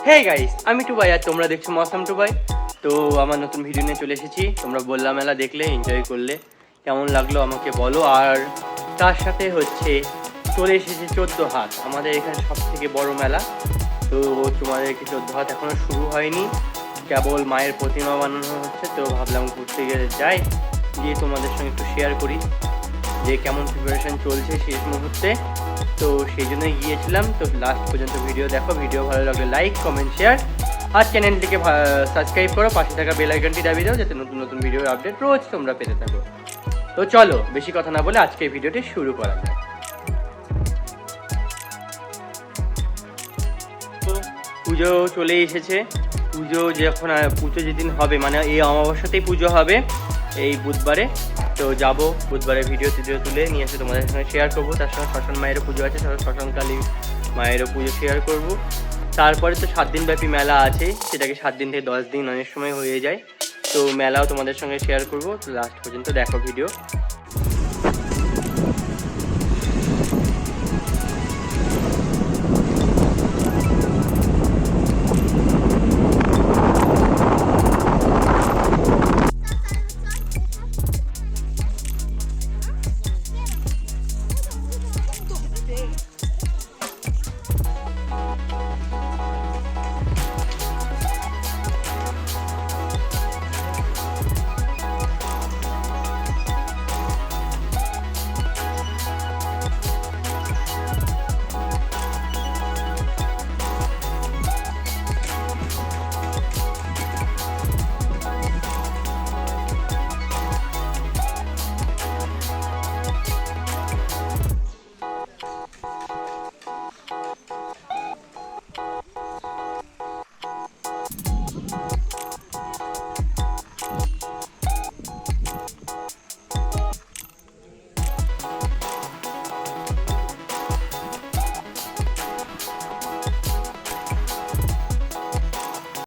Hey guys, আমি টুবাই আর তোমরা দেখছো মৌসম টুবাই। তো আমার নতুন ভিডিও নিয়ে চলে এসেছি। তোমরা বললা মেলা দেখলে, এনজয় করলে, কেমন লাগলো আমাকে বলো। আর তার সাথে হচ্ছে চলে এসেছে 14 হাত, আমাদের এখানে সব থেকে বড় মেলা। তো তোমাদেরকে 14 হাত এখনো শুরু হয়নি, কেবল মায়ের প্রতিমা বানানো হচ্ছে। তো ভাবলাম ঘুরতে গিয়ে যাই, গিয়ে তোমাদের সঙ্গে একটু শেয়ার করি যে কেমন প্রিপারেশন চলছে শেষ মুহূর্তে। তো সেই জন্যই গিয়েছিলাম। তো লাস্ট পর্যন্ত ভিডিও দেখো, ভিডিও ভালো লাগলে লাইক, কমেন্ট, শেয়ার আর চ্যানেলটিকে সাবস্ক্রাইব করো, পাশে থাকা বেল আইকনটি দাবিয়ে দাও যাতে নতুন নতুন ভিডিওর আপডেট রোজ তোমরা পেতে থাকো। তো চলো বেশি কথা না বলে আজকে ভিডিওটি শুরু করা যাক। তো পুজো চলে এসেছে। পুজো যেদিন হবে, মানে এই অমাবস্যাতেই পুজো হবে, এই বুধবারে। তো যাব বুধবারে, ভিডিও তুলে নিয়ে এসে তোমাদের সঙ্গে শেয়ার করবো। তার সঙ্গে শ্মশান মায়েরও পুজো আছে, শ্মশান কালী মায়েরও পুজো শেয়ার করব। তারপরে তো 7 দিন ব্যাপী মেলা আছে, সেটাকে 7 দিন থেকে 10 দিন অনেক সময় হয়ে যায়। তো মেলাও তোমাদের সঙ্গে শেয়ার করবো। তো লাস্ট পর্যন্ত দেখো ভিডিও।